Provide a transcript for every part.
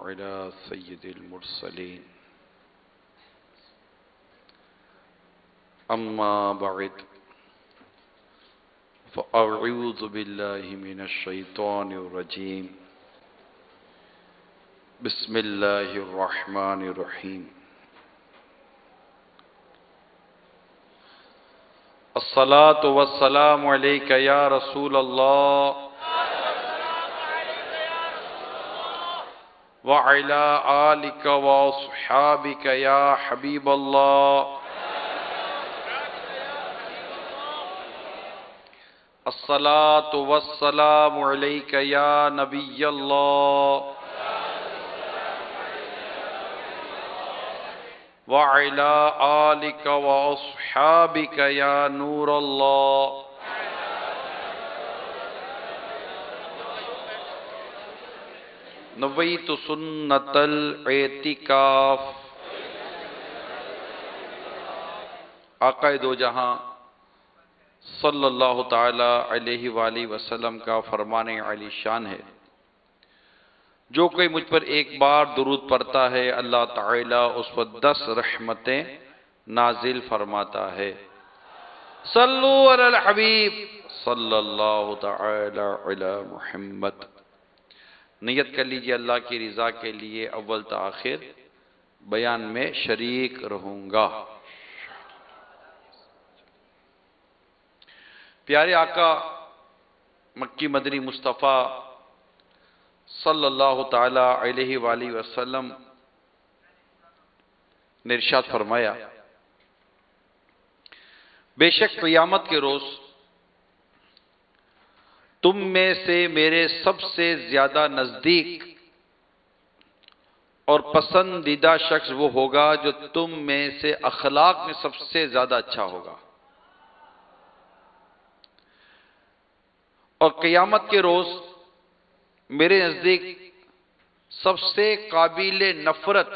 على سيد المرسلين أما بعد فأعوذ بالله من الشيطان الرجيم بسم الله الرحمن الرحيم الصلاة والسلام عليك يا رسول الله وعلى آلك وأصحابك يا حبيب الله الصلاة والسلام عليك يا نبي الله وعلى آلك وأصحابك يا نور الله نویت سنت الاعتکاف آقا دو جہاں صلی اللہ تعالی علیہ وآلہ وسلم کا فرمان علی شان ہے، جو کوئی مجھ پر ایک بار درود پڑھتا ہے اللہ تعالی اس پر 10 رحمتیں نازل فرماتا ہے۔ صلو علی الحبیب صلی اللہ تعالی علی محمد۔ نیت کر لیجئے اللہ کی رضا کے لیے اول تا آخر بیان میں شریک رہوں گا۔ پیارے آقا مکی مدنی مصطفیٰ صلی اللہ تعالی علیہ وآلہ وسلم نے ارشاد فرمایا، بے شک قیامت کے روز تم میں سے میرے سب سے زیادہ نزدیک اور پسندیدہ شخص وہ ہوگا جو تم میں سے اخلاق میں سب سے زیادہ اچھا ہوگا، اور قیامت کے روز میرے نزدیک سب سے قابل نفرت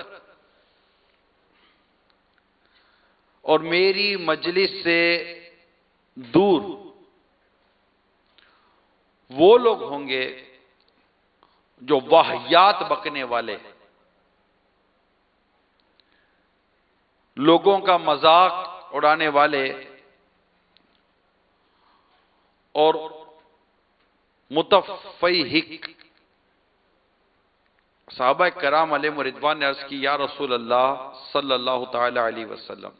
اور میری مجلس سے دور وہ لوگ ہوں گے جو واہیات بکنے والے، لوگوں کا مذاق اڑانے والے اور متفحق۔ صحابہ کرام علیہ رضوان نے عرض کی، یا رسول اللہ صلی اللہ تعالی علیہ وسلم،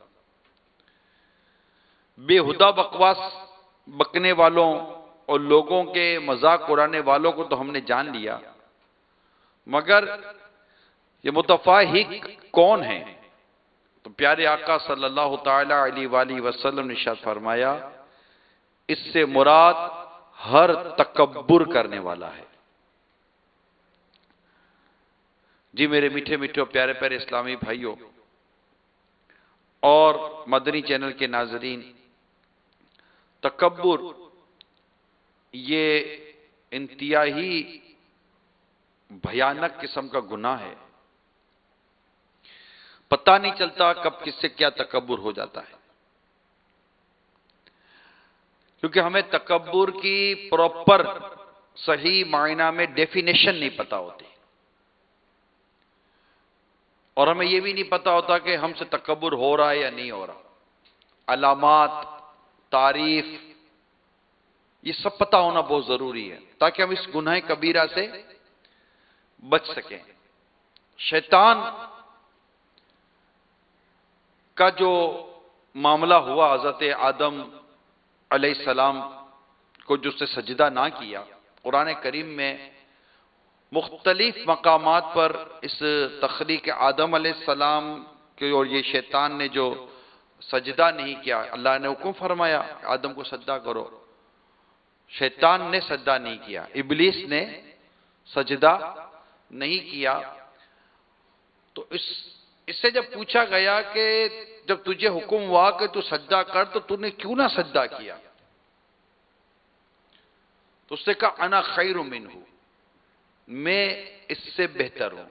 بے ہدہ بکواس بکنے والوں اور لوگوں کے مذاق اڑانے والوں کو تو ہم نے جان لیا، مگر یہ متفحق کون ہیں؟ تو پیارے آقا صلی اللہ تعالی علیہ وآلہ وسلم نے ارشاد فرمایا، اس سے مراد ہر تکبر کرنے والا ہے۔ جی میرے میٹھے میٹھے پیارے پیارے اسلامی بھائیوں اور مدنی چینل کے ناظرین، تکبر یہ انتہائی بھیانک قسم کا گناہ ہے۔ پتہ نہیں چلتا کب کس سے کیا تکبر ہو جاتا ہے، کیونکہ ہمیں تکبر کی پراپر صحیح معنی میں ڈیفینیشن نہیں پتا ہوتی، اور ہمیں یہ بھی نہیں پتا ہوتا کہ ہم سے تکبر ہو رہا ہے یا نہیں ہو رہا۔ علامات، تعریف، یہ سب پتہ ہونا بہت ضروری ہے تاکہ ہم اس گناہ کبیرہ سے بچ سکیں۔ شیطان کا جو معاملہ ہوا حضرت آدم علیہ السلام کو جو سے سجدہ نہ کیا، قرآن کریم میں مختلف مقامات پر اس تخلیق آدم علیہ السلام کے اور یہ شیطان نے جو سجدہ نہیں کیا، اللہ نے حکم فرمایا آدم کو سجدہ کرو، شیطان نے سجدہ نہیں کیا، ابلیس نے سجدہ نہیں کیا۔ تو اس سے جب پوچھا گیا کہ جب تجھے حکم ہوا کہ تو سجدہ کر تو تو نے کیوں نہ سجدہ کیا، تو اس نے کہا انا خیر منہ، میں اس سے بہتر ہوں،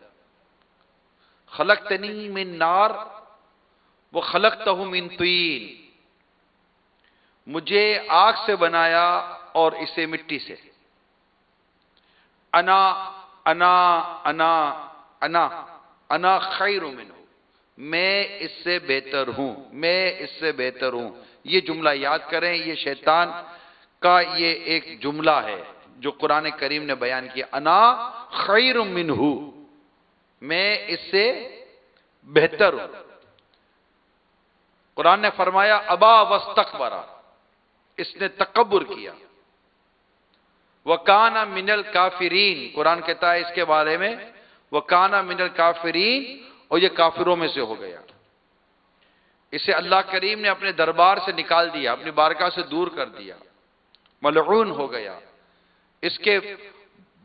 خلقتنی من نار وخلقتہ من طین، مجھے آگ سے بنایا اور اسے مٹی سے۔ انا انا انا انا خیر منہ، میں اس سے بہتر ہوں، میں اس سے بہتر ہوں. یہ جملہ یاد کریں، یہ شیطان کا یہ ایک جملہ ہے جو قرآن کریم نے بیان کیا. انا خیر منہ، میں اس سے بہتر ہوں. قرآن نے فرمایا ابا واستکبر، اس نے تکبر کیا. وَكَانَ مِنَ الْكَافِرِينَ، قرآن کہتا ہے اس کے بارے میں وَكَانَ مِنَ الْكَافِرِينَ، اور یہ کافروں میں سے ہو گیا. اسے اللہ کریم نے اپنے دربار سے نکال دیا، اپنی بارگاہ سے دور کر دیا، ملعون ہو گیا. اس کے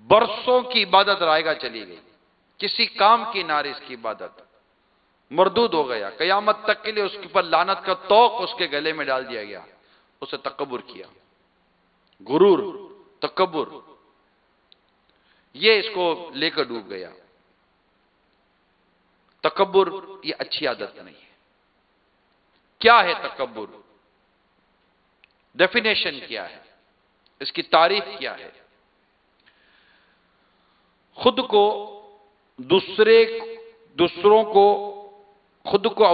برسوں کی عبادت رائگاں چلی گئی، کسی کام کی نہ رہی اس کی عبادت، مردود ہو گیا. قیامت تک کے لیے اس کے پر لعنت کا طوق اس کے گلے میں ڈال دیا گیا. اسے تکبر کیا، غرور، تکبر، یہ اس کو لے کر ڈوب گیا. تکبر یہ اچھی عادت نہیں ہے. کیا ہے تکبر؟ ڈیفینیشن کیا ہے؟ اس کی تعریف کیا ہے؟ خود کو دوسروں کو خود کو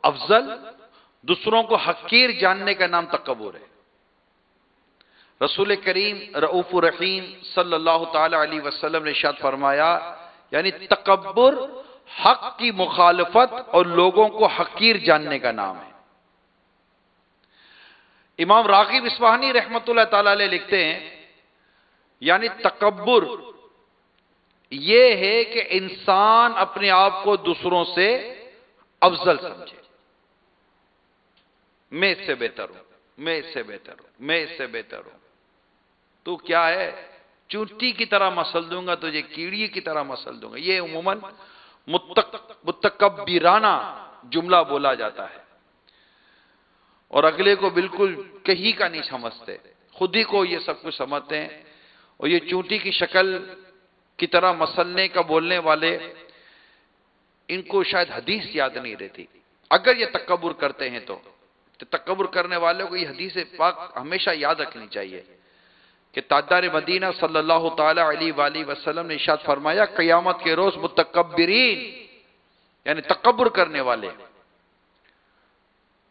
افضل دوسروں کو حقیر جاننے کا نام تکبر ہے. رسول کریم رؤوف الرحیم صلی اللہ تعالی علیہ وسلم نے ارشاد فرمایا، یعنی تکبر حق کی مخالفت اور لوگوں کو حقیر جاننے کا نام ہے. امام راغب اصفہانی رحمت اللہ تعالی علیہ لکھتے ہیں، یعنی تکبر یہ ہے کہ انسان اپنے آپ کو دوسروں سے افضل سمجھے. میں اس سے بہتر ہوں، میں اس سے بہتر ہوں، میں اس سے بہتر ہوں. تو کیا ہے؟ چونٹی کی طرح مسل دوں گا تجھے، کیڑی کی طرح مسل دوں گا. یہ عموماً متکبرانہ جملہ بولا جاتا ہے، اور اگلے کو بالکل کہیں کا نہیں سمجھتے، خود ہی کو یہ سب کچھ سمجھتے ہیں. اور یہ چونٹی کی شکل کی طرح مسلنے کا بولنے والے، ان کو شاید حدیث یاد نہیں رہتی. اگر یہ تکبر کرتے ہیں تو تکبر کرنے والوں کو یہ حدیث پاک ہمیشہ یاد رکھنی چاہیے کہ تاجدار مدینہ صلی اللہ تعالی علیہ وآلہ وسلم نے ارشاد فرمایا، قیامت کے روز متکبرین یعنی تکبر کرنے والے،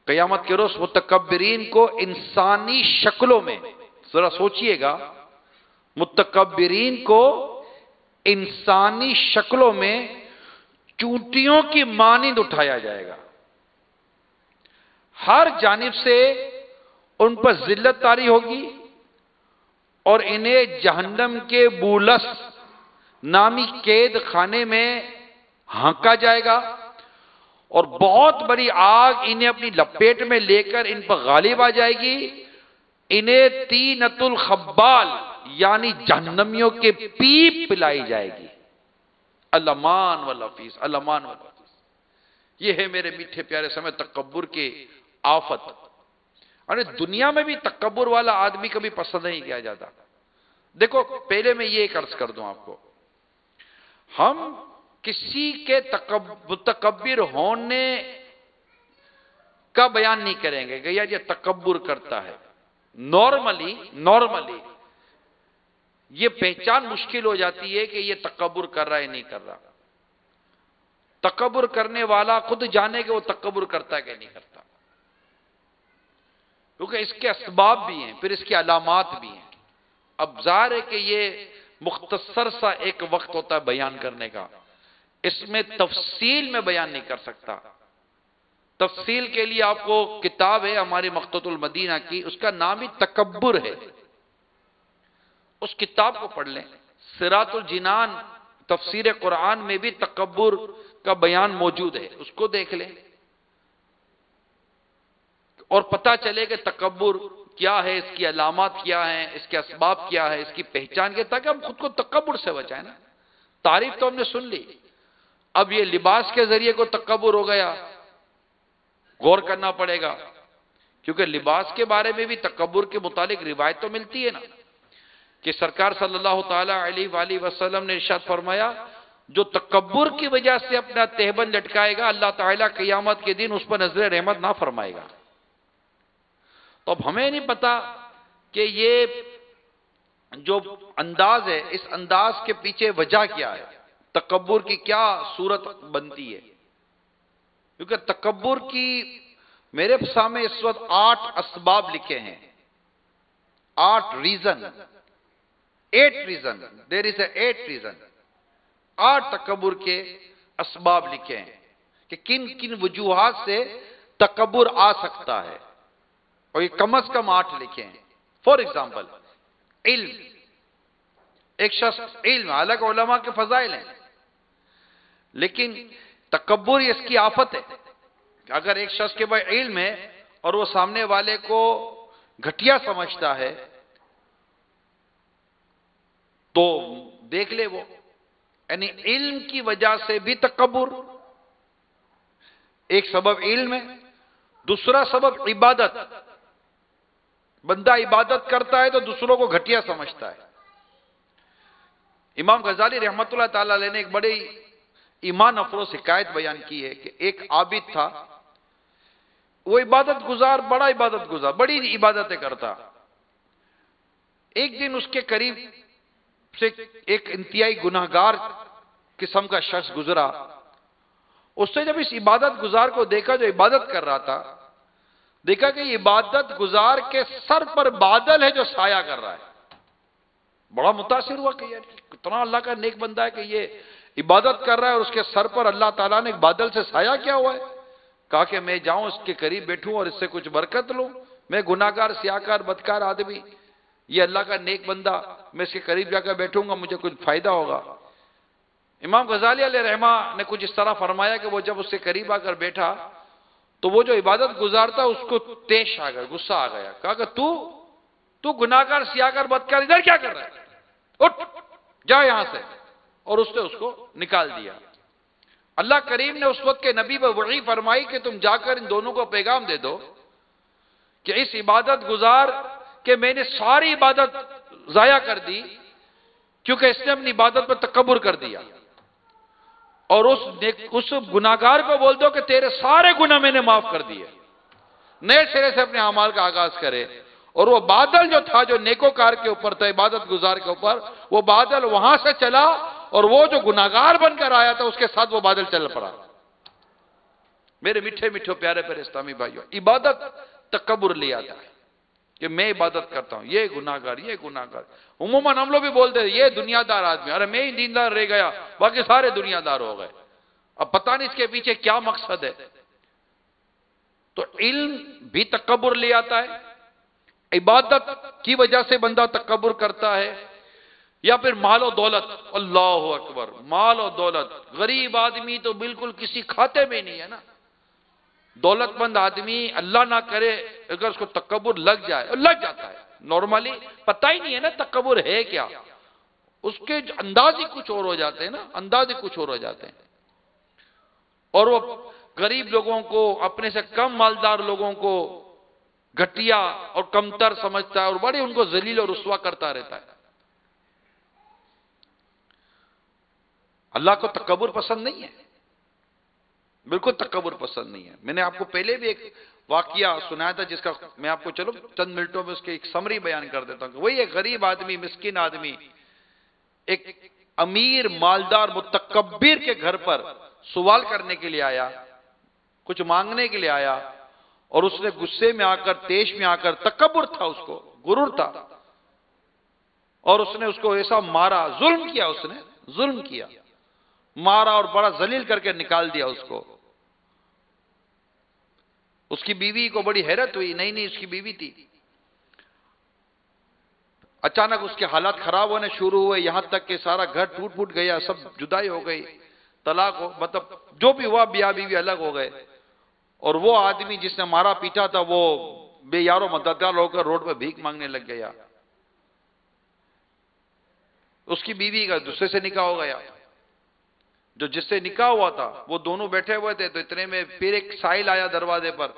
قیامت کے روز متکبرین کو انسانی شکلوں میں، ذرا سوچئے گا، متکبرین کو انسانی شکلوں میں چونٹیوں کی مانند اٹھایا جائے گا. ہر جانب سے ان پر ذلت طاری ہوگی اور انہیں جہنم کے بولس نامی قید خانے میں ہانکا جائے گا، اور بہت بڑی آگ انہیں اپنی لپیٹ میں لے کر ان پر غالب آ جائے گی. انہیں طینۃ الخبال یعنی جہنمیوں کے پیپ پلائی جائے گی. اللہ مان والحفیظ، اللہ مان والحفیظ. یہ ہے میرے میٹھے پیارے سمے تکبر کے آفت. اور دنیا میں بھی تکبر والا آدمی کبھی پسند نہیں کیا جاتا. دیکھو پہلے میں یہ ایک عرض کر دوں آپ کو، ہم کسی کے متکبر ہونے کا بیان نہیں کریں گے کہ یہ تکبر کرتا ہے. نارملی یہ پہچان مشکل ہو جاتی ہے کہ یہ تکبر کر رہا ہے نہیں کر رہا. تکبر کرنے والا خود جانے کہ وہ تکبر کرتا ہے کہ نہیں کرتا، کیونکہ اس کے اسباب بھی ہیں، پھر اس کی علامات بھی ہیں. اب ظاہر ہے کہ یہ مختصر سا ایک وقت ہوتا ہے بیان کرنے کا، اس میں تفصیل میں بیان نہیں کر سکتا. تفصیل کے لیے آپ کو کتاب ہے ہماری مخطوط المدینہ کی، اس کا نام ہی تکبر ہے، اس کتاب کو پڑھ لیں. صراط الجنان تفسیر قرآن میں بھی تکبر کا بیان موجود ہے، اس کو دیکھ لیں اور پتہ چلے کہ تکبر کیا ہے، اس کی علامات کیا ہیں، اس کے اسباب کیا ہے، اس کی پہچان کیا، تاکہ ہم خود کو تکبر سے بچائیں نا. تعریف تو ہم نے سن لی، اب یہ لباس کے ذریعے کو تکبر ہو گیا، غور کرنا پڑے گا، کیونکہ لباس کے بارے میں بھی تکبر کے متعلق روایت تو ملتی ہے نا، کہ سرکار صلی اللہ تعالی علیہ وآلہ وسلم نے ارشاد فرمایا، جو تکبر کی وجہ سے اپنا تہبند لٹکائے گا اللہ تعالیٰ قیامت کے دن اس پر نظر رحمت نہ فرمائے گا. تو اب ہمیں نہیں پتا کہ یہ جو انداز ہے، اس انداز کے پیچھے وجہ کیا ہے، تکبر کی کیا صورت بنتی ہے؟ کیونکہ تکبر کی میرے سامنے اس وقت 8 اسباب لکھے ہیں، 8 ریزن، 8 ریزن، دیر از اے 8 ریزن، 8 تکبر کے اسباب لکھے ہیں کہ کن کن وجوہات سے تکبر آ سکتا ہے، اور یہ کم از کم 8 لکھے ہیں۔ فور ایگزامپل، علم، ایک شخص علم، حالانکہ علماء کے فضائل ہیں، لیکن تکبر اس کی آفت ہے کہ اگر ایک شخص کے پاس علم ہے اور وہ سامنے والے کو گھٹیا سمجھتا ہے تو دیکھ لے وہ، یعنی علم کی وجہ سے بھی تکبر، ایک سبب علم ہے، دوسرا سبب عبادت، بندہ عبادت کرتا ہے تو دوسروں کو گھٹیا سمجھتا ہے۔ امام غزالی رحمت اللہ تعالی علیہ نے ایک بڑی ایمان افروز حکایت بیان کی ہے کہ ایک عابد تھا، وہ عبادت گزار، بڑا عبادت گزار، بڑی عبادتیں کرتا۔ ایک دن اس کے قریب سے ایک انتہائی گناہگار قسم کا شخص گزرا۔ اس نے جب اس عبادت گزار کو دیکھا جو عبادت کر رہا تھا، دیکھا کہ یہ عبادت گزار کے سر پر بادل ہے جو سایہ کر رہا ہے۔ بڑا متاثر ہوا کہ یار کتنا اللہ کا نیک بندہ ہے کہ یہ عبادت کر رہا ہے اور اس کے سر پر اللہ تعالیٰ نے ایک بادل سے سایہ کیا ہوا ہے۔ کہا کہ میں جاؤں اس کے قریب بیٹھوں اور اس سے کچھ برکت لوں، میں گناہگار، سیاہکار، بدکار آدمی، یہ اللہ کا نیک بندہ، میں اس کے قریب جا کر بیٹھوں گا، مجھے کچھ فائدہ ہوگا۔ امام غزالی علیہ رحمہ نے کچھ اس طرح فرمایا کہ وہ جب اس سے قریب آ کر بیٹھا تو وہ جو عبادت گزارتا اس کو تیش آ گیا، غصہ آ گیا۔ کہا کہ تو گناہگار، سیاہکار، بدکار ادھر کیا کر رہا ہے؟ اٹھ جا یہاں سے، اور اس نے اس کو نکال دیا۔ اللہ کریم نے اس وقت کے نبی پر وحی فرمائی کہ تم جا کر ان دونوں کو پیغام دے دو کہ اس عبادت گزار کہ میں نے ساری عبادت ضائع کر دی کیونکہ اس نے اپنی عبادت پر تکبر کر دیا، اور اس گناہگار کو بول دو کہ تیرے سارے گناہ میں نے معاف کر دیے، نئے سرے سے اپنے اعمال کا آغاز کرے۔ اور وہ بادل جو تھا جو نیکوکار کے اوپر تھا، عبادت گزار کے اوپر، وہ بادل وہاں سے چلا اور وہ جو گناہگار بن کر آیا تھا اس کے ساتھ وہ بادل چل پڑا۔ میرے میٹھے میٹھے پیارے پیارے اسلامی بھائیوں، عبادت تکبر لے آتا ہے کہ میں عبادت کرتا ہوں، یہ گناہگار، یہ گناہگار۔ عموماً ہم لوگ بھی بولتے ہیں یہ دنیا دار آدمی، ارے میں ہی دیندار رہ گیا باقی سارے دنیا دار ہو گئے۔ اب پتہ نہیں اس کے پیچھے کیا مقصد ہے۔ تو علم بھی تکبر لے آتا ہے، عبادت کی وجہ سے بندہ تکبر کرتا ہے، یا پھر مال و دولت۔ اللہ اکبر، مال و دولت، غریب آدمی تو بالکل کسی کھاتے میں نہیں ہے نا۔ دولت مند آدمی اللہ نہ کرے اگر اس کو تکبر لگ جائے، لگ جاتا ہے، نارملی پتہ ہی نہیں ہے نا تکبر ہے کیا، اس کے انداز ہی کچھ اور ہو جاتے ہیں نا، انداز ہی کچھ اور ہو جاتے ہیں، اور وہ غریب لوگوں کو، اپنے سے کم مالدار لوگوں کو گھٹیا اور کمتر سمجھتا ہے اور بڑے ان کو ذلیل اور رسوا کرتا رہتا ہے۔ اللہ کو تکبر پسند نہیں ہے، بالکل تکبر پسند نہیں ہے۔ میں نے آپ کو پہلے بھی ایک واقعہ سنایا تھا جس کا میں آپ کو چلو چند منٹوں میں اس کی ایک سمری بیان کر دیتا ہوں کہ وہی ایک غریب آدمی، مسکین آدمی ایک امیر مالدار متکبر کے گھر پر سوال کرنے کے لیے آیا، کچھ مانگنے کے لیے آیا، اور اس نے غصے میں آ کر، تیش میں آ کر، تکبر تھا اس کو، غرور تھا، اور اس نے اس کو ایسا مارا، ظلم کیا، اس نے ظلم کیا، مارا اور بڑا ذلیل کر کے نکال دیا اس کو۔ اس کی بیوی کو بڑی حیرت ہوئی، نئی نئی اس کی بیوی تھی، اچانک اس کے حالات خراب ہونے شروع ہوئے، یہاں تک کہ سارا گھر ٹوٹ پھوٹ گیا، سب جدائی ہو گئی، طلاق ہو، مطلب جو بھی ہوا، بیاہ بیوی الگ ہو گئے، اور وہ آدمی جس نے مارا پیٹا تھا وہ بے یار و مددگار ہو کر روڈ پہ بھیک مانگنے لگ گیا۔ اس کی بیوی کا دوسرے سے نکاح ہو گیا، جو جس سے نکاح ہوا تھا وہ دونوں بیٹھے ہوئے تھے، تو اتنے میں پھر ایک سائل آیا دروازے پر،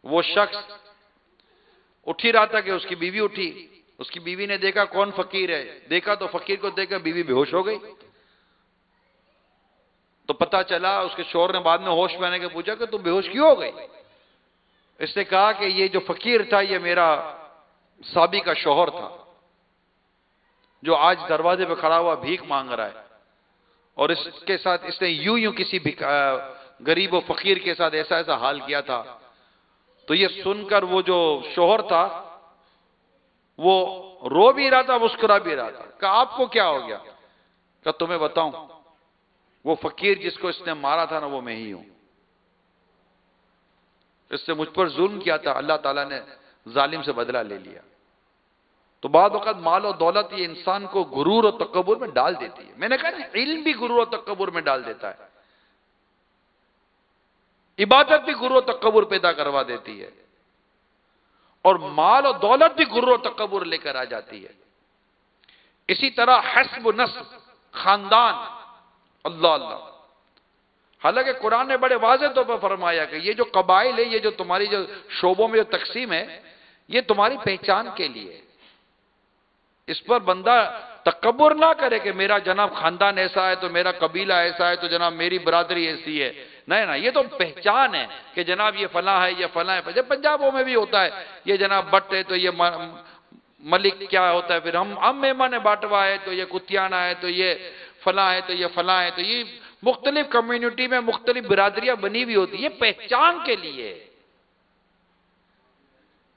وہ شخص اٹھ ہی رہا تھا کہ اس کی بیوی اٹھی، اس کی بیوی نے دیکھا کون فقیر ہے، دیکھا تو فقیر کو دیکھ کر بیوی بے ہوش ہو گئی۔ تو پتا چلا، اس کے شوہر نے بعد میں ہوش میں آنے کے پوچھا کہ تم بے ہوش کیوں ہو گئی؟ اس نے کہا کہ یہ جو فقیر تھا یہ میرا صحابی کا شوہر تھا جو آج دروازے پہ کھڑا ہوا بھیک مانگ رہا ہے، اور اس کے ساتھ اس نے یوں کسی غریب و فقیر کے ساتھ ایسا ایسا حال کیا تھا. تو یہ سن کر وہ جو شوہر تھا وہ رو بھی رہا تھا، مسکرا بھی رہا تھا. کہا آپ کو کیا ہو گیا؟ کہا تمہیں بتاؤں، وہ فقیر جس کو اس نے مارا تھا نا وہ میں ہی ہوں. اس نے مجھ پر ظلم کیا تھا، اللہ تعالیٰ نے ظالم سے بدلہ لے لیا. تو بعض وقت مال و دولت یہ انسان کو غرور و تکبر میں ڈال دیتی ہے. میں نے کہا نا علم بھی غرور و تکبر میں ڈال دیتا ہے، عبادت بھی غرور و تکبر پیدا کروا دیتی ہے، اور مال و دولت بھی غرور و تکبر لے کر آ جاتی ہے. اسی طرح حسب و نسب، خاندان، اللہ اللہ. حالانکہ قرآن نے بڑے واضح طور پر فرمایا کہ یہ جو قبائل ہے، یہ جو تمہاری جو شعبوں میں جو تقسیم ہے، یہ تمہاری پہچان کے لیے. اس پر بندہ تکبر نہ کرے کہ میرا جناب خاندان ایسا ہے تو میرا قبیلہ ایسا ہے تو جناب میری برادری ایسی ہے. نہیں، یہ تو پہچان ہے کہ جناب یہ فلاں ہے، یہ فلاں ہے. جب پنجابوں میں بھی ہوتا ہے یہ جناب بٹ ہے تو یہ ملک کیا ہوتا ہے، پھر ہم مہمان باٹوا ہے تو یہ کتیانا ہے تو یہ فلاں ہے تو یہ فلاں ہے. تو یہ مختلف کمیونٹی میں مختلف برادریاں بنی ہوئی ہوتی. یہ پہچان کے لیے،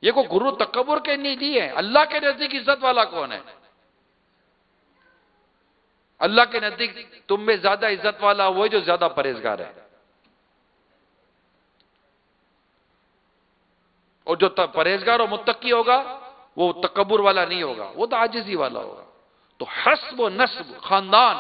یہ کوئی غرور تکبر کے نہیں لیے. اللہ کے نزدیک عزت والا کون ہے؟ اللہ کے نزدیک تم میں زیادہ عزت والا وہ ہے جو زیادہ پرہیزگار ہے، اور جو پرہیزگار اور متقی ہوگا وہ تکبر والا نہیں ہوگا، وہ تو عاجزی والا ہوگا. تو حسب و نسب، خاندان،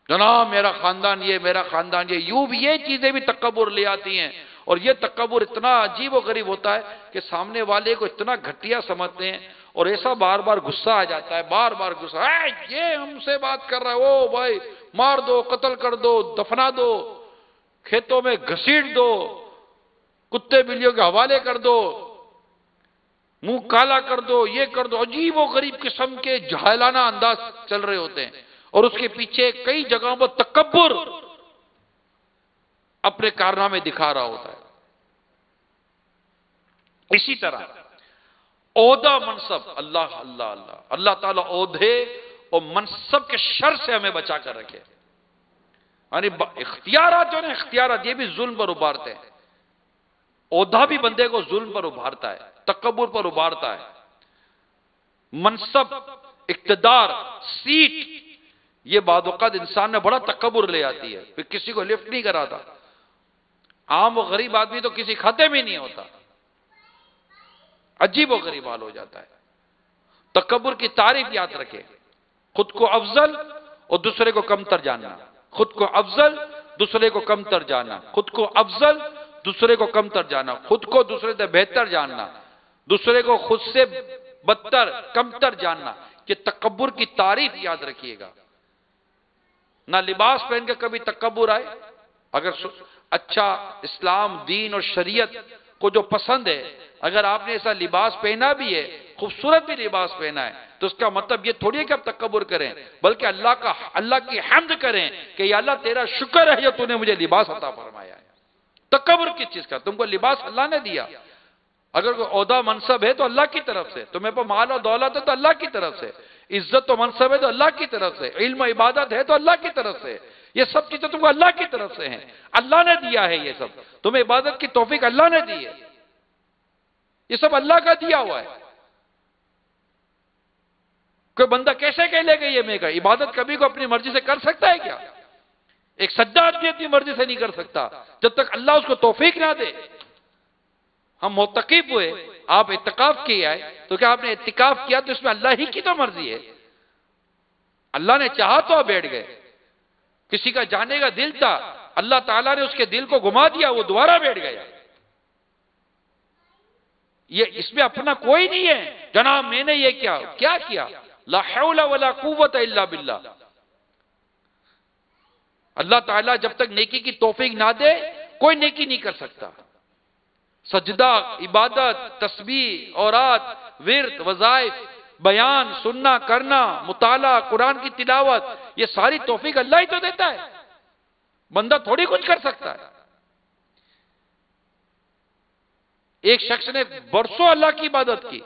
جناب میرا خاندان یہ، میرا خاندان یہ، یوں بھی یہ چیزیں بھی تکبر لے آتی ہیں. اور یہ تکبر اتنا عجیب و غریب ہوتا ہے کہ سامنے والے کو اتنا گھٹیا سمجھتے ہیں، اور ایسا بار بار غصہ آ جاتا ہے، بار بار غصہ، یہ ہم سے بات کر رہا ہے، او بھائی مار دو، قتل کر دو، دفنا دو، کھیتوں میں گھسیٹ دو، کتے بلیوں کے حوالے کر دو، منہ کالا کر دو، یہ کر دو. عجیب و غریب قسم کے جاہلانہ انداز چل رہے ہوتے ہیں، اور اس کے پیچھے کئی جگہوں پر تکبر اپنے کارنامے دکھا رہا ہوتا ہے. اسی طرح عہدہ، منصب، اللہ اللہ اللہ، اللہ تعالیٰ عہدے اور منصب کے شر سے ہمیں بچا کر رکھے. یعنی اختیارات جو ہیں، اختیارات یہ بھی ظلم پر ابھارتے ہیں. عہدہ بھی بندے کو ظلم پر ابھارتا ہے، تکبر پر ابھارتا ہے. منصب، اقتدار، سیٹ، یہ بعض اوقات انسان میں بڑا تکبر لے آتی ہے. پھر کسی کو لفٹ نہیں کراتا. عام و غریب آدمی تو کسی کھاتے میں نہیں ہوتا، عجیب و غریب حال ہو جاتا ہے. تکبر کی تعریف یاد رکھے، خود کو افضل اور دوسرے کو کمتر جاننا. خود کو افضل، دوسرے کو کمتر جاننا. خود کو افضل، دوسرے کو کمتر جاننا. خود کو دوسرے سے بہتر جاننا، دوسرے کو خود سے بدتر، کمتر جاننا. یہ تکبر کی تعریف یاد رکھیے گا. نہ لباس پہن کے کبھی تکبر آئے. اگر اچھا اسلام، دین اور شریعت کو جو پسند ہے، اگر آپ نے ایسا لباس پہنا بھی ہے، خوبصورت بھی لباس پہنا ہے، تو اس کا مطلب یہ تھوڑی ہے کہ آپ تکبر کریں، بلکہ اللہ کی حمد کریں کہ یا اللہ تیرا شکر ہے یہ تو نے مجھے لباس عطا فرمایا ہے. تکبر کس چیز کا؟ تم کو لباس اللہ نے دیا. اگر کوئی عہدہ منصب ہے تو اللہ کی طرف سے، تمہیں پر مال و دولت ہے تو اللہ کی طرف سے، عزت و منصب ہے تو اللہ کی طرف سے، علم و عبادت ہے تو اللہ کی طرف سے. یہ سب چیزیں تم کو اللہ کی طرف سے ہیں، اللہ نے دیا ہے. یہ سب تمہیں عبادت کی توفیق اللہ نے دی ہے، یہ سب اللہ کا دیا ہوا ہے. کوئی بندہ کیسے کہہ لے گا یہ میں کا عبادت کبھی کو اپنی مرضی سے کر سکتا ہے کیا؟ ایک سجدہ آدمی اپنی مرضی سے نہیں کر سکتا جب تک اللہ اس کو توفیق نہ دے. ہم معتکف ہوئے، آپ اعتکاف کیا ہے، تو کیا آپ نے اعتکاف کیا تو اس میں اللہ ہی کی تو مرضی ہے. اللہ نے چاہا تو آپ بیٹھ گئے. کسی کا جانے کا دل تھا، اللہ تعالیٰ نے اس کے دل کو گھما دیا، وہ دوبارہ بیٹھ گیا. یہ اس میں اپنا کوئی نہیں ہے جناب میں نے یہ کیا لا حول ولا قوت الا باللہ. اللہ تعالیٰ جب تک نیکی کی توفیق نہ دے کوئی نیکی نہیں کر سکتا. سجدہ، عبادت، تسبیح، اورات، ورد، وظائف، بیان، سننا، کرنا، مطالعہ، قرآن کی تلاوت، یہ ساری توفیق اللہ ہی تو دیتا ہے، بندہ تھوڑی کچھ کر سکتا ہے. ایک شخص نے برسوں اللہ کی عبادت کی،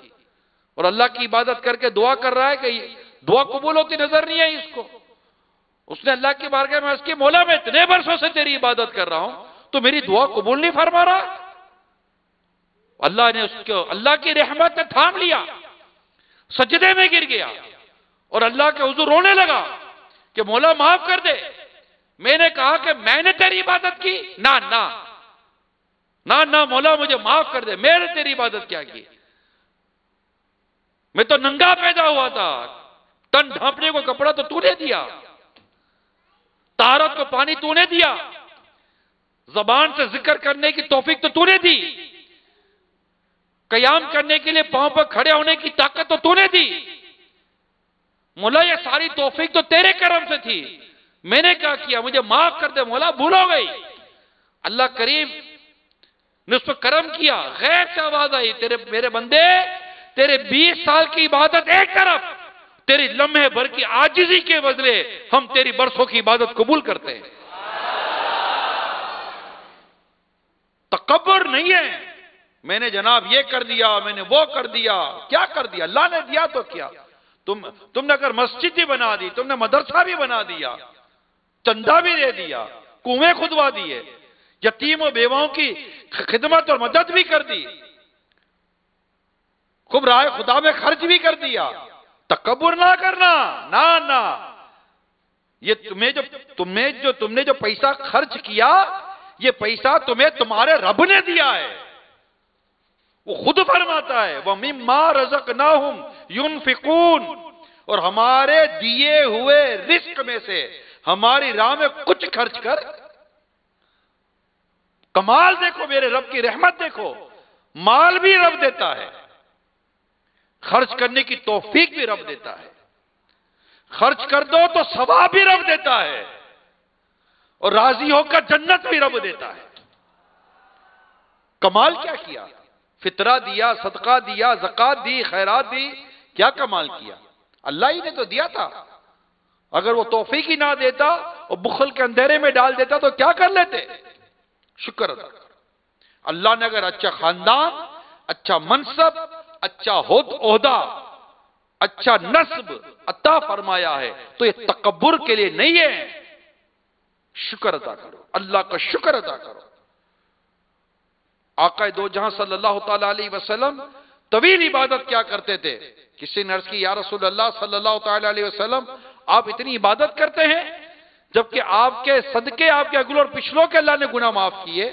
اور اللہ کی عبادت کر کے دعا کر رہا ہے کہ دعا قبول ہوتی نظر نہیں آئی اس کو. اس نے اللہ کی بارگاہ میں عرض کی مولا میں اتنے برسوں سے تیری عبادت کر رہا ہوں تو میری دعا قبول نہیں فرما رہا. اللہ نے اس کو اللہ کی رحمت نے تھام لیا, سجدے میں گر گیا اور اللہ کے حضور رونے لگا کہ مولا معاف کر دے. میں نے کہا کہ میں نے تیری عبادت کی؟ نہ نہ نہ نہ مولا مجھے معاف کر دے, میں نے تیری عبادت کیا کی؟ میں تو ننگا پیدا ہوا تھا, تن ڈھانپنے کو کپڑا تو نے دیا, طہارت کو پانی نے دیا, زبان سے ذکر کرنے کی توفیق تو نے دی, قیام کرنے کے لیے پاؤں پر کھڑے ہونے کی طاقت تو نے دی. مولا یہ ساری توفیق تو تیرے کرم سے تھی, میں نے کیا کیا؟ مجھے معاف کر دے مولا, بھول ہو گئی. اللہ کریم نے اس پر کرم کیا, غیر سے آواز آئی, میرے بندے تیرے 20 سال کی عبادت ایک طرف, تیری لمحے بھر کی عاجزی کے بدلے ہم تیری برسوں کی عبادت قبول کرتے ہیں. تکبر نہیں ہے میں نے جناب یہ کر دیا, میں نے وہ کر دیا. کیا کر دیا؟ اللہ نے دیا تو کیا. تم نے اگر مسجد بھی بنا دی, تم نے مدرسہ بھی بنا دیا, چندہ بھی دے دیا, کنویں کھدوا دیے, یتیم و بیواؤں کی خدمت اور مدد بھی کر دی, خوب راہ خدا میں خرچ بھی کر دیا, تکبر نہ کرنا. نہ نہ, یہ تم نے جو پیسہ خرچ کیا, یہ پیسہ تمہیں تمہارے رب نے دیا ہے. وہ خود فرماتا ہے وَمِمَّا رَزَقْنَاهُمْ يُنْفِقُونَ, اور ہمارے دیے ہوئے رزق میں سے ہماری راہ میں کچھ خرچ کر. کمال دیکھو, میرے رب کی رحمت دیکھو, مال بھی رب دیتا ہے, خرچ کرنے کی توفیق بھی رب دیتا ہے, خرچ کر دو تو ثواب بھی رب دیتا ہے, اور راضی ہو کر جنت بھی رب دیتا ہے. کمال کیا کیا؟ فطرہ دیا, صدقہ دیا, زکات دی, خیرات دی. کیا کمال کیا؟ اللہ ہی نے تو دیا تھا. اگر وہ توفیق ہی نہ دیتا اور بخل کے اندھیرے میں ڈال دیتا تو کیا کر لیتے؟ شکر ادا کر. اللہ نے اگر اچھا خاندان, اچھا منصب, اچھا عہدہ, اچھا نسب عطا فرمایا ہے تو یہ تکبر کے لیے نہیں ہے. شکر ادا کرو, اللہ کا شکر ادا کرو. آقا دو جہاں صلی اللہ تعالی علیہ وسلم طویل عبادت کیا کرتے تھے. کسی نے عرض کی یا رسول اللہ صلی اللہ تعالی علیہ وسلم آپ اتنی عبادت کرتے ہیں جبکہ آپ کے صدقے آپ کے اگلوں اور پچھلوں کے اللہ نے گناہ معاف کیے.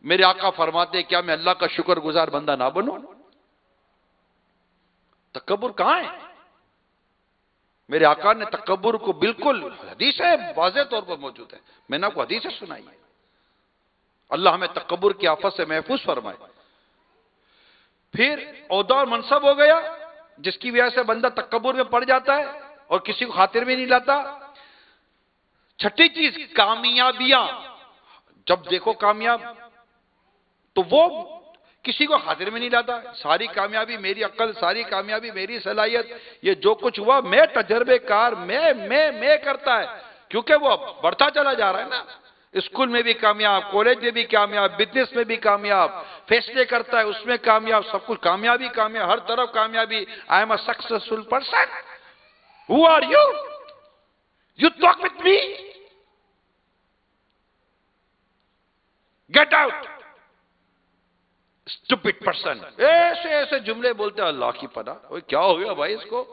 میرے آقا فرماتے کیا میں اللہ کا شکر گزار بندہ نہ بنوں؟ تکبر کہاں ہے؟ میرے آقا نے تکبر کو بالکل, حدیث ہے واضح طور پر موجود ہے, میں نے آپ کو حدیث سنائی ہے. اللہ ہمیں تکبر کی آفت سے محفوظ فرمائے. پھر عہدہ اور منصب ہو گیا جس کی وجہ سے بندہ تکبر میں پڑ جاتا ہے اور کسی کو خاطر میں نہیں لاتا. چھٹی چیز کامیابیاں, جب دیکھو کامیاب تو وہ کسی کو خاطر میں نہیں لاتا. ساری کامیابی میری عقل, ساری کامیابی میری صلاحیت, یہ جو کچھ ہوا میں تجربے کار, میں کرتا ہے, کیونکہ وہ بڑھتا چلا جا رہا ہے نا. اسکول میں بھی کامیاب, کالج میں بھی کامیاب, بزنس میں بھی کامیاب, فیصلے کرتا ہے اس میں کامیاب, سب کچھ کامیابی کامیاب, ہر طرف کامیابی. I am a successful person. Who are you? You talk with me? Get out stupid person. ایسے ایسے جملے بولتے ہیں, اللہ کی پناہ. کیا ہو گیا بھائی اس کو؟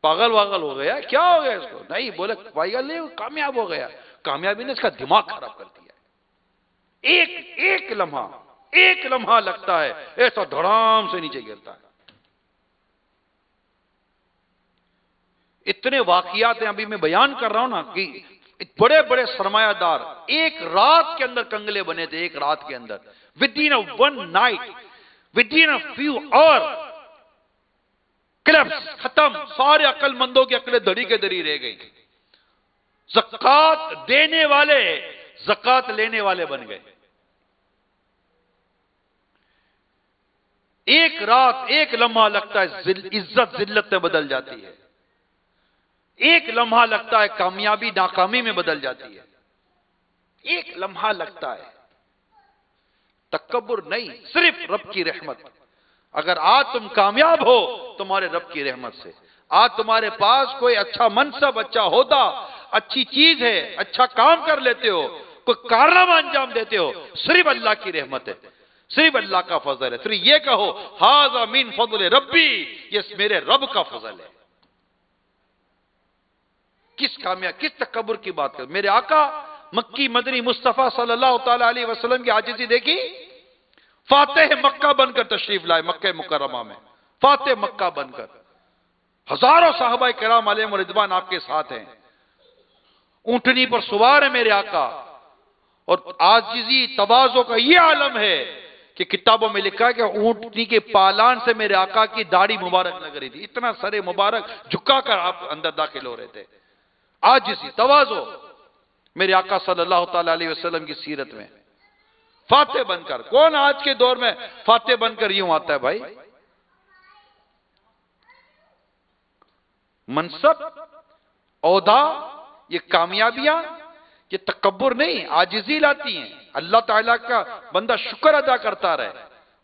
پاگل واگل ہو گیا, کیا ہو گیا اس کو؟ نہیں بولے پاگل نہیں, کامیاب ہو گیا. کامیابی نے اس کا دماغ خراب کر دیا. ایک لمحہ لگتا ہے ایسا دھڑام سے نیچے گرتا ہے. اتنے واقعات ہیں ابھی میں بیان کر رہا ہوں نا کہ بڑے بڑے سرمایہ دار ایک رات کے اندر کنگلے بنے تھے. ایک رات کے اندر, within a one night, within a few hours, clips ختم. سارے عقل مندوں کی عقلیں دھڑی کے دھڑی رہ گئی. زکات دینے والے زکات لینے والے بن گئے. ایک رات, ایک لمحہ لگتا ہے عزت ذلت میں بدل جاتی ہے. ایک لمحہ لگتا ہے کامیابی ناکامی میں بدل جاتی ہے. ایک لمحہ لگتا ہے. تکبر نہیں, صرف رب کی رحمت. اگر آج تم کامیاب ہو تمہارے رب کی رحمت سے، آج تمہارے پاس کوئی اچھا منصب، اچھا عہدہ، اچھی چیز ہے، اچھا کام کر لیتے ہو، کوئی کارنامہ انجام دیتے ہو، صرف اللہ کی رحمت ہے، صرف اللہ کا فضل ہے۔ صرف یہ کہو ھذا من فضل ربی، یہ میرے رب کا فضل ہے۔ کس تکبر کی بات کر، میرے آقا مکی مدنی مصطفیٰ صلی اللہ تعالی علیہ وسلم کی عاجزی دیکھی، فاتح مکہ بن کر تشریف لائے مکہ مکرمہ میں، فاتح مکہ بن کر، ہزاروں صحابہ کرام علیہم رضوان آپ کے ساتھ ہیں، اونٹنی پر سوار ہے میرے آقا، اور عاجزی تواضع کا یہ عالم ہے کہ کتابوں میں لکھا ہے کہ اونٹنی کے پالان سے میرے آقا کی داڑھی مبارک لگ رہی تھی، اتنا سر مبارک جھکا کر آپ اندر داخل ہو رہے تھے۔ عاجزی تواضع میرے آقا صلی اللہ تعالی علیہ وسلم کی سیرت میں، فاتح بن کر، کون آج کے دور میں فاتح بن کر یوں آتا ہے بھائی؟ منصب، عہدہ، یہ کامیابیاں، یہ تکبر نہیں، عاجزی لاتی ہیں۔ اللہ تعالیٰ کا بندہ شکر ادا کرتا رہے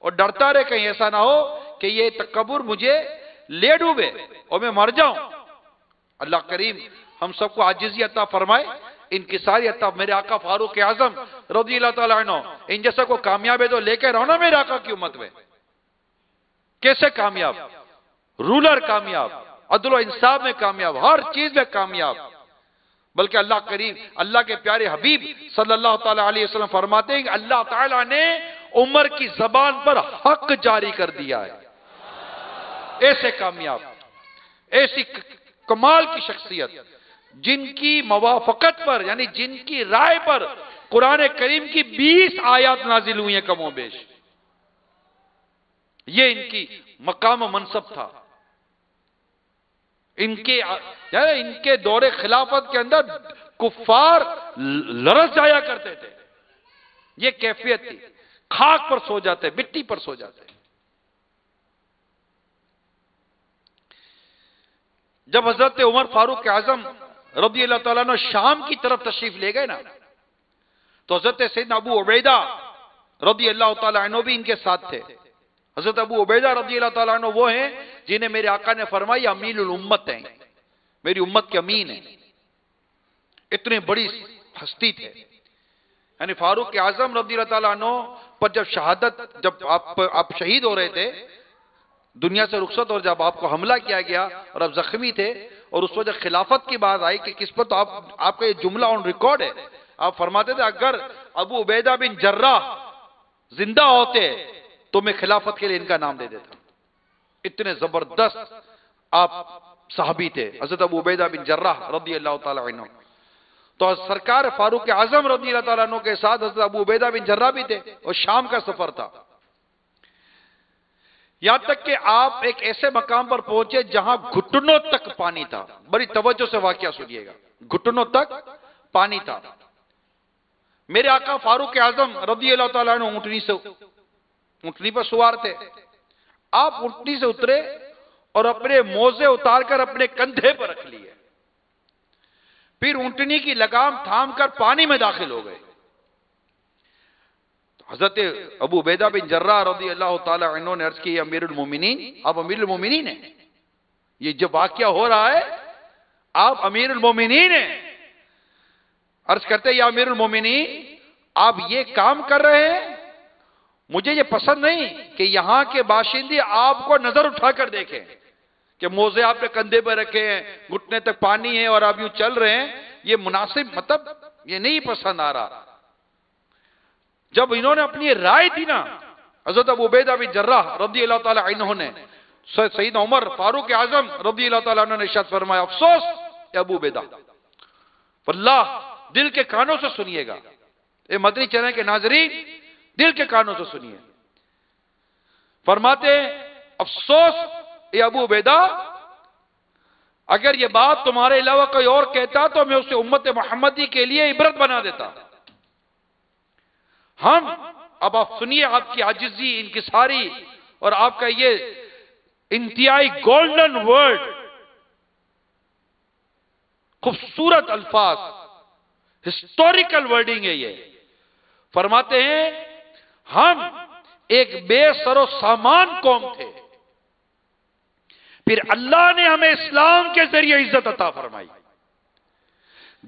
اور ڈرتا رہے کہیں ایسا نہ ہو کہ یہ تکبر مجھے لے ڈوبے اور میں مر جاؤں۔ اللہ کریم ہم سب کو عاجزی عطا فرمائے، انکساری عطا۔ میرے آقا فاروق اعظم رضی اللہ تعالیٰ عنہ، ان جیسا کو کامیاب ہے تو لے کے رہو نا میرے آقا کی امت میں۔ کیسے کامیاب؟ رولر کامیاب، عدل و انصاف میں کامیاب، ہر چیز میں کامیاب۔ بلکہ اللہ کریم، اللہ کے پیارے حبیب صلی اللہ تعالیٰ علیہ وسلم فرماتے ہیں کہ اللہ تعالیٰ نے عمر کی زبان پر حق جاری کر دیا ہے۔ ایسے کامیاب، ایسی کمال کی شخصیت جن کی موافقت پر، یعنی جن کی رائے پر قرآن کریم کی 20 آیات نازل ہوئی ہیں کم و بیش، یہ ان کی مقام و منصب تھا۔ ان کے دور خلافت کے اندر کفار لرز جایا کرتے تھے، یہ کیفیت تھی، خاک پر سو جاتے، مٹی پر سو جاتے۔ جب حضرت عمر فاروق اعظم رضی اللہ تعالیٰ عنہ شام کی طرف تشریف لے گئے نا، تو حضرت سیدنا ابو عبیدہ رضی اللہ تعالیٰ عنہ بھی ان کے ساتھ تھے۔ حضرت ابو عبیدہ رضی اللہ تعالیٰ عنہ وہ ہیں جنہیں میرے آقا نے فرمایا امین الامت ہیں، میری امت کے امین ہیں، اتنے بڑی ہستی تھے۔ یعنی فاروق اعظم رضی اللہ تعالیٰ عنہ پر جب شہادت، جب آپ شہید ہو رہے تھے، دنیا سے رخصت، اور جب آپ کو حملہ کیا گیا اور آپ زخمی تھے، اور اس وقت خلافت کی بات آئی کہ کس پر، تو آپ کا یہ جملہ آن ریکارڈ ہے، آپ فرماتے تھے اگر ابو عبیدہ بن جراح زندہ ہوتے تو میں خلافت کے لیے ان کا نام دے دیتا۔ اتنے زبردست آپ صحابی تھے حضرت ابو عبیدہ بن جراح رضی اللہ تعالیٰ عنہ۔ تو سرکار فاروق اعظم رضی اللہ تعالیٰ عنہ کے ساتھ حضرت ابو عبیدہ بن جراح بھی تھے، اور شام کا سفر تھا۔ یہاں تک کہ آپ ایک ایسے مقام پر پہنچے جہاں گھٹنوں تک پانی تھا۔ بڑی توجہ سے واقعہ سنیے گا، گھٹنوں تک پانی تھا۔ میرے آقا فاروق اعظم رضی اللہ تعالیٰ عنہ اونٹنی پر سوار تھے۔ آپ اونٹنی سے اترے اور اپنے موزے اتار کر اپنے کندھے پر رکھ لیے، پھر اونٹنی کی لگام تھام کر پانی میں داخل ہو گئے۔ حضرت ابو عبیدہ بن جراح رضی اللہ تعالی عنہ نے عرض کی امیر المومنین، آپ امیر المومنین ہیں، یہ جو واقعہ ہو رہا ہے آپ امیر المومنین ہیں۔ عرض کرتے یا امیر المومنین آپ یہ کام کر رہے ہیں، مجھے یہ پسند نہیں کہ یہاں کے باشندے آپ کو نظر اٹھا کر دیکھیں کہ موزے آپ نے کندھے پہ رکھے ہیں، گھٹنے تک پانی ہے اور آپ یوں چل رہے ہیں، یہ مناسب، مطلب یہ نہیں پسند آ رہا۔ جب انہوں نے اپنی رائے دی نا، حضرت ابو عبیدہ بن جراح رضی اللہ تعالی عنہ نے، سیدنا عمر فاروق اعظم رضی اللہ تعالی عنہ نے ارشاد فرمایا افسوس اے ابو عبیدہ، واللہ دل کے کانوں سے سنیے گا، اے مدنی چینل کے ناظرین دل کے کانوں سے سنیے، فرماتے ہیں افسوس اے ابو عبیدہ، اگر یہ بات تمہارے علاوہ کوئی اور کہتا تو میں اسے امت محمدی کے لیے عبرت بنا دیتا۔ ہم اب آپ سنیے آپ کی عاجزی، انکساری اور آپ کا یہ انتہائی گولڈن ورڈ، خوبصورت الفاظ، ہسٹوریکل ورڈنگ ہے یہ۔ فرماتے ہیں ہم ایک بے سر و سامان قوم تھے، پھر اللہ نے ہمیں اسلام کے ذریعے عزت عطا فرمائی۔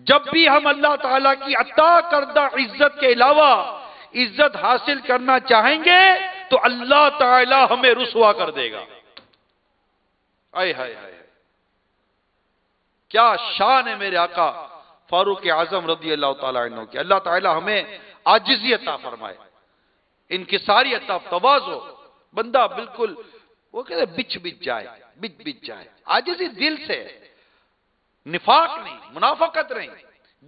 جب بھی ہم اللہ تعالیٰ کی عطا کردہ عزت کے علاوہ عزت حاصل کرنا چاہیں گے تو اللہ تعالیٰ ہمیں رسوا کر دے گا۔ آئے ہائے ہائے، کیا شان ہے میرے آقا فاروق اعظم رضی اللہ تعالیٰ عنہ کی۔ اللہ تعالیٰ ہمیں عاجزی عطا فرمائے، انکساری عطا، تواضع، بندہ بالکل وہ کہتے بچ جائے، عاجزی دل سے، نفاق نہیں، منافقت نہیں،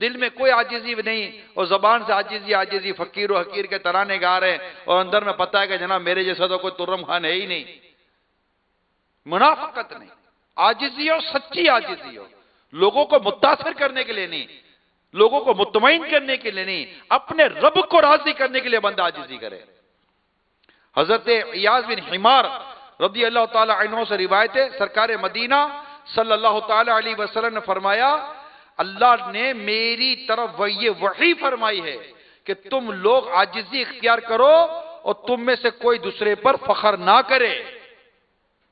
دل میں کوئی عاجزی نہیں، اور زبان سے عاجزی فقیر و حقیر کے ترانے گا رہے ہیں، اور اندر میں پتہ ہے کہ جناب میرے جیسا تو کوئی ترم خان ہے ہی نہیں۔ منافقت نہیں، عاجزی ہو، سچی عاجزی ہو، لوگوں کو متاثر کرنے کے لیے نہیں، لوگوں کو مطمئن کرنے کے لیے نہیں، اپنے رب کو راضی کرنے کے لیے بندہ عاجزی کرے۔ حضرت ایاز بن حمار رضی اللہ تعالی عنہ سے روایت ہے، سرکار مدینہ صلی اللہ تعالی علیہ وسلم نے فرمایا، اللہ نے میری طرف یہ وحی فرمائی ہے کہ تم لوگ عاجزی اختیار کرو اور تم میں سے کوئی دوسرے پر فخر نہ کرے۔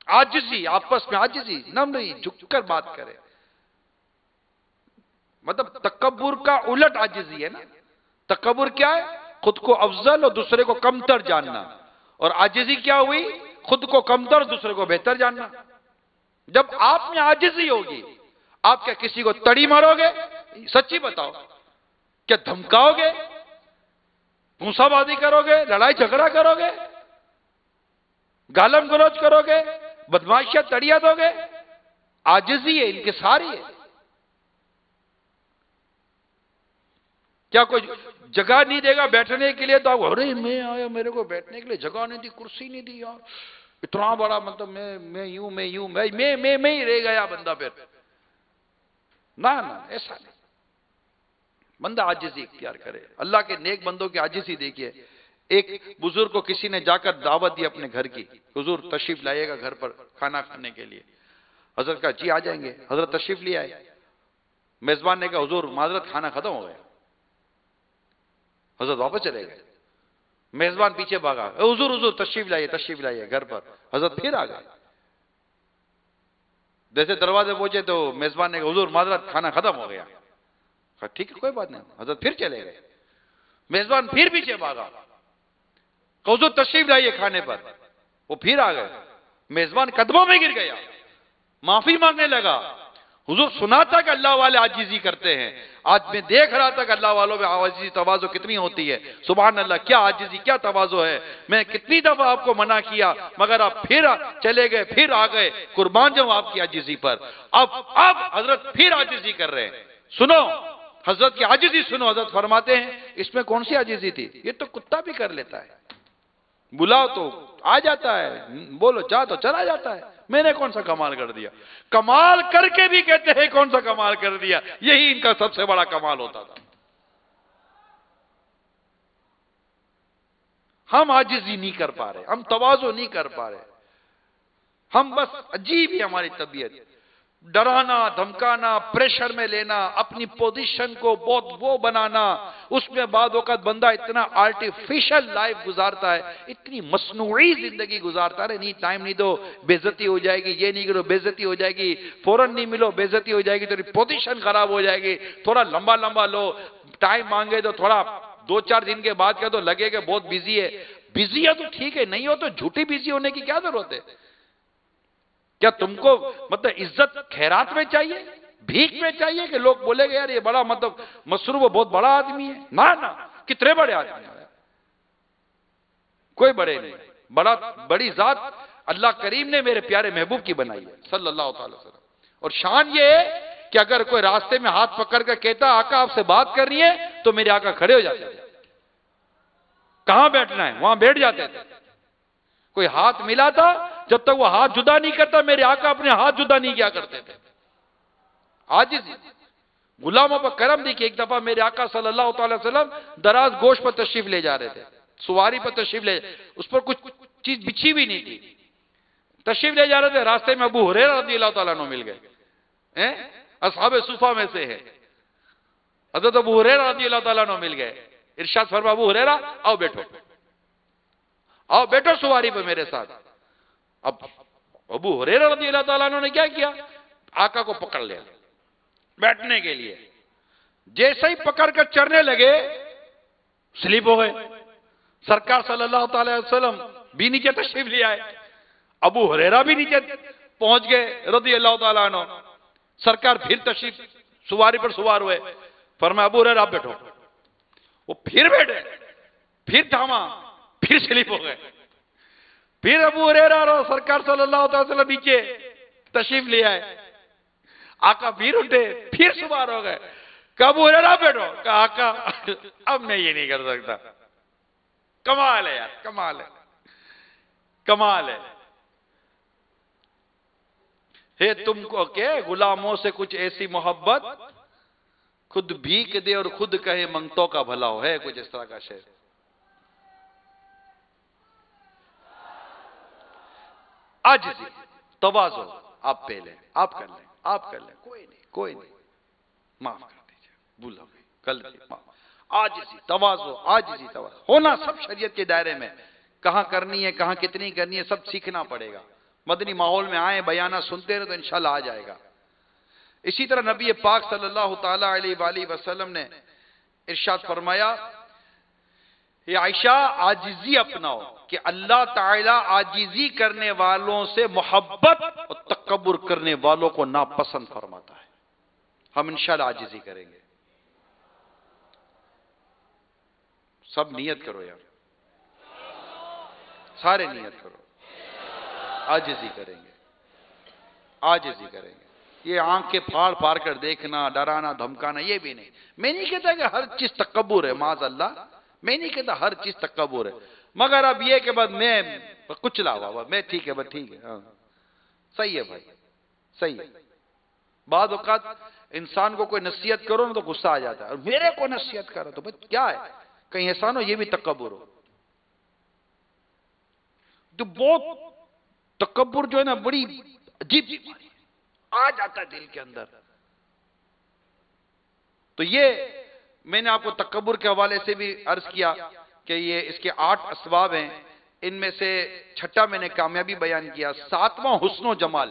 عاجزی، آپس میں عاجزی، نمری، جھک کر بات کرے، مطلب تکبر کا الٹ عاجزی ہے نا۔ تکبر کیا ہے؟ خود کو افضل اور دوسرے کو کمتر جاننا، اور عاجزی کیا ہوئی؟ خود کو کمتر، دوسرے کو بہتر جاننا۔ جب آپ میں عاجزی ہوگی، آپ کیا کسی کو تڑی مارو گے؟ سچی بتاؤ، کیا دھمکاؤ گے؟ پونسا بازی کرو گے؟ لڑائی جھگڑا کرو گے؟ گالم گلوچ کرو گے؟ بدماشیاں تڑیا دو گے؟ عاجزی ہے، انکساری ہے۔ کیا کوئی جگہ نہیں دے گا بیٹھنے کے لیے تو آپ ارے میں آیا، میرے کو بیٹھنے کے لیے جگہ نہیں دی، کرسی نہیں دی یار، اتنا بڑا مطلب میں ہی رہ گیا بندہ پھر۔ نہ ایسا نہیں، بندہ عاجزی اختیار کرے۔ اللہ کے نیک بندوں کی عاجزی دیکھیے۔ ایک بزرگ کو کسی نے جا کر دعوت دی اپنے گھر کی، حضور تشریف لائیے گا گھر پر کھانا کھانے کے لیے۔ حضرت کہا جی آ جائیں گے۔ حضرت تشریف لے آئے۔ میزبان نے کہا حضور معذرت کھانا ختم ہو گیا۔ حضرت واپس چلے گئے۔ میزبان پیچھے بھاگا، حضور تشریف لائیے گھر پر۔ حضرت پھر آ گئے۔ جیسے دروازے پہنچے تو میزبان نے کہا حضور معذرت کھانا ختم ہو گیا۔ کہا ٹھیک ہے کوئی بات نہیں۔ حضرت پھر چلے گئے۔ میزبان پھر پیچھے بھاگا، کہا حضور تشریف لائیے کھانے پر۔ وہ پھر آ گئے۔ میزبان قدموں میں گر گیا، معافی مانگنے لگا۔ حضور سنا تھا کہ اللہ والے عاجزی کرتے ہیں، آج میں دیکھ رہا تھا کہ اللہ والوں میں عاجزی تواضع کتنی ہوتی ہے۔ سبحان اللہ، کیا عاجزی کیا تواضع ہے۔ میں کتنی دفعہ آپ کو منع کیا مگر آپ پھر چلے گئے، پھر آ گئے۔ قربان جاؤں آپ کی عاجزی پر۔ اب حضرت پھر عاجزی کر رہے ہیں۔ سنو حضرت کی عاجزی سنو۔ حضرت فرماتے ہیں اس میں کون سی عاجزی تھی؟ یہ تو کتا بھی کر لیتا ہے، بلاؤ تو آ جاتا ہے، بولو جا تو چلا جاتا ہے، میں نے کون سا کمال کر دیا؟ کمال کر کے بھی کہتے ہیں کون سا کمال کر دیا؟ یہی ان کا سب سے بڑا کمال ہوتا تھا۔ ہم عاجزی نہیں کر پا رہے، ہم تواضع نہیں کر پا رہے، ہم بس عجیب ہی ہماری طبیعت، ڈرانا، دھمکانا، پریشر میں لینا، اپنی پوزیشن کو بہت وہ بنانا، اس میں بعد وقت بندہ اتنا آرٹیفیشل لائف گزارتا ہے، اتنی مصنوعی زندگی گزارتا ہے، نہیں ٹائم نہیں دو بے عزتی ہو جائے گی، یہ نہیں کرو بے عزتی ہو جائے گی، فوراً نہیں ملو بے عزتی ہو جائے گی، تیری پوزیشن خراب ہو جائے گی، تھوڑا لمبا لمبا لو، ٹائم مانگے تو تھوڑا 2-4 دن کے بعد کیا تو لگے کہ بہت بیزی ہے۔ بیزی ہے تو ٹھیک ہے، نہیں ہو تو جھوٹی بیزی ہونے کی کیا ضرورت ہے؟ کیا تم کو مطلب عزت خیرات میں چاہیے، بھیک میں چاہیے کہ لوگ بولے گے یار یہ بڑا مطلب مصروف بہت بڑا آدمی ہے؟ نہ کتنے بڑے آدمی ہیں، کوئی بڑے نہیں، بڑی ذات اللہ کریم نے میرے پیارے محبوب کی بنائی ہے صلی اللہ تعالی وسلم۔ اور شان یہ ہے کہ اگر کوئی راستے میں ہاتھ پکڑ کر کہتا آقا آپ سے بات کرنی ہے تو میرے آقا کھڑے ہو جاتے تھے، کہاں بیٹھنا ہے وہاں بیٹھ جاتے تھے۔ کوئی ہاتھ ملا تھا، جب تک وہ ہاتھ جدا نہیں کرتا میرے آقا اپنے ہاتھ جدا نہیں کیا کرتے تھے۔ عاجزی، غلاموں پر کرم دیکھیے۔ ایک دفعہ میرے آقا صلی اللہ تعالی وسلم دراز گوشت پر تشریف لے جا رہے تھے، سواری پر تشریف لے، اس پر کچھ چیز بچھی بھی نہیں تھی، تشریف لے جا رہے تھے، راستے میں ابو ہریرہ رضی اللہ تعالیٰ عنہ مل گئے، اصحاب صفہ میں سے ہے، حضرت ابو ہریرہ رضی اللہ تعالیٰ عنہ مل گئے۔ ارشاد فرما ابو ہریرہ آؤ بیٹھو، آؤ بیٹھو سواری پہ میرے ساتھ. اب ابو ہریرہ رضی اللہ تعالیٰ عنہ نے کیا کیا؟ آقا کو پکڑ لیا بیٹھنے کے لیے. جیسے ہی پکڑ کر چڑھنے لگے سلیپ ہو گئے. سرکار صلی اللہ تعالی وسلم بھی نیچے تشریف لے آئے, ابو ہریرہ بھی نیچے پہنچ گئے رضی اللہ تعالیٰ عنہ. سرکار پھر تشریف سواری پر سوار ہوئے. فرمایا ابو ہریرہ آپ بیٹھو. وہ پھر بیٹھے, پھر تھاما, پھر سلیپ ہو گئے. پھر ابو ہریرہ اور سرکار صلی اللہ علیہ وسلم نیچے تشریف لے آئے. آقا پھر اٹھے, پھر سوار ہو گئے. کہا ابو ہریرہ بیٹھو. کہا آقا اب میں یہ نہیں کر سکتا. کمال ہے یار, کمال ہے, کمال ہے. تم کو کہ غلاموں سے کچھ ایسی محبت خود بھیک دے اور خود کہے منگتوں کا بھلا ہو. ہے کچھ اس طرح کا شعر. عاجزی, تواضع, آپ پہ لیں, آپ کر لیں, آپ کر لیں, کوئی نہیں, کوئی نہیں, معاف کر دیجئے, بھول ہو گئی, غلطی, معاف. عاجزی, تواضع, عاجزی, تواضع ہونا سب شریعت کے دائرے میں. کہاں کرنی ہے, کہاں کتنی کرنی ہے, سب سیکھنا پڑے گا. مدنی ماحول میں آئیں, بیانہ سنتے رہے تو انشاءاللہ آ جائے گا. اسی طرح نبی پاک صلی اللہ تعالی علیہ وآلہ وسلم نے ارشاد فرمایا, یہ عائشہ عاجزی اپناؤ کہ اللہ تعالی عاجزی کرنے والوں سے محبت اور تکبر کرنے والوں کو ناپسند فرماتا ہے. ہم انشاءاللہ عاجزی کریں گے. سب نیت کرو یار, سارے نیت کرو, عاجزی کریں گے, عاجزی کریں گے. یہ آنکھیں پھاڑ پھاڑ کر دیکھنا, ڈرانا, دھمکانا, یہ بھی نہیں. میں نہیں کہتا کہ ہر چیز تکبر ہے, معاذ اللہ, میں نہیں کہتا ہر چیز تکبر ہے, مگر اب یہ کہ بعد میں کچلا ہوا, میں ٹھیک ہے, بس ٹھیک ہے, ہاں صحیح ہے بھائی, صحیح ہے. بعض اوقات انسان کو کوئی نصیحت کرو نا تو غصہ آ جاتا ہے, اور میرے کو نصیحت کرو تو بھائی کیا ہے, کہیں احسان ہو, یہ بھی تکبر ہو. تو بہت تکبر جو ہے نا بڑی عجیب بیماری آ جاتا ہے دل کے اندر. تو یہ میں نے آپ کو تکبر کے حوالے سے بھی عرض کیا کہ یہ اس کے 8 اسباب ہیں. ان میں سے چھٹا میں نے کامیابی بیان کیا. 7واں حسن و جمال.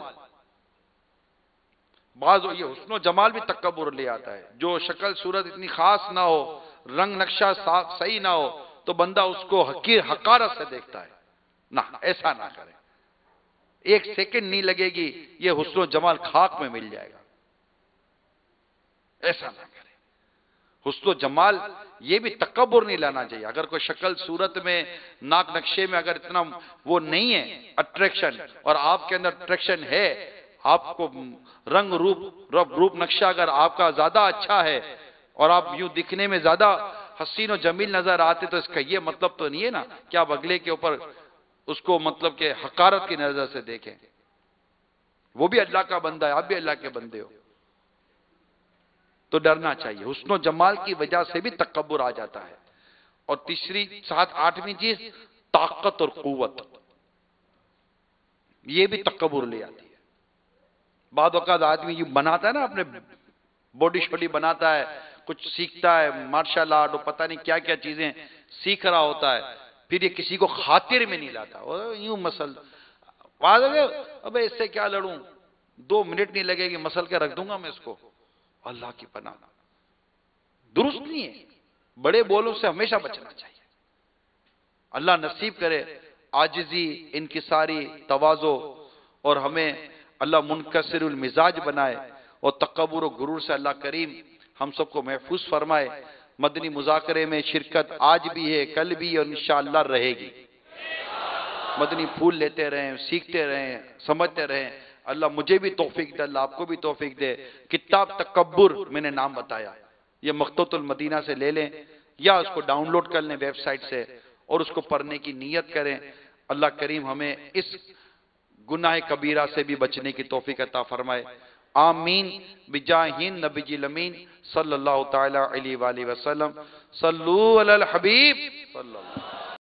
بعض یہ حسن و جمال بھی تکبر لے آتا ہے. جو شکل صورت اتنی خاص نہ ہو, رنگ نقشہ صحیح نہ ہو, تو بندہ اس کو حقارت سے دیکھتا ہے. نہ, ایسا نہ کریں. 1 سیکنڈ نہیں لگے گی, یہ حسن و جمال خاک میں مل جائے گا. ایسا نہ کریں. حسن و جمال یہ بھی تکبر نہیں لانا چاہیے. اگر کوئی شکل صورت میں, ناک نقشے میں اگر اتنا وہ نہیں ہے اٹریکشن, اور آپ کے اندر اٹریکشن ہے, آپ کو رنگ روپ نقشہ اگر آپ کا زیادہ اچھا ہے, اور آپ یوں دکھنے میں زیادہ حسین و جمیل نظر آتے, تو اس کا یہ مطلب تو نہیں ہے نا کہ آپ اگلے کے اوپر اس کو مطلب کہ حقارت کی نظر سے دیکھیں. وہ بھی اللہ کا بندہ ہے, آپ بھی اللہ کے بندے ہو, تو ڈرنا چاہیے. حسن و جمال کی وجہ سے بھی تکبر آ جاتا ہے. اور تیسری 8ویں چیز طاقت اور قوت, یہ بھی تکبر لے آتی ہے. بعض اوقات آدمی یہ بناتا ہے نا, اپنے باڈی شوڈی بناتا ہے, کچھ سیکھتا ہے, مارشل آرٹ اور پتہ نہیں کیا کیا چیزیں سیکھ رہا ہوتا ہے, پھر یہ کسی کو خاطر میں نہیں لاتا. یوں مسل اب اس سے کیا لڑوں, 2 منٹ نہیں لگے گی, مسل کے رکھ دوں گا میں اس کو. اللہ کی پناہ, درست نہیں ہے. بڑے بولوں سے ہمیشہ بچنا چاہیے. اللہ نصیب کرے عاجزی, انکساری, تواضع, اور ہمیں اللہ منکسر المزاج بنائے, اور تکبر و غرور سے اللہ کریم ہم سب کو محفوظ فرمائے. مدنی مذاکرے میں شرکت آج بھی ہے, کل بھی, اور انشاءاللہ رہے گی. مدنی پھول لیتے رہیں, سیکھتے رہیں, سمجھتے رہیں. اللہ مجھے بھی توفیق دے, اللہ آپ کو بھی توفیق دے. کتاب تکبر میں نے نام بتایا, یہ مخطوط المدینہ سے لے لیں, یا اس کو ڈاؤن لوڈ کر لیں ویب سائٹ سے, اور اس کو پڑھنے کی نیت کریں. اللہ کریم ہمیں اس گناہ کبیرہ سے بھی بچنے کی توفیق عطا فرمائے. آمین بجاہ نبی الامین صلی اللہ تعالی علیہ وآلہ وسلم. صلو علی الحبیب صلی اللہ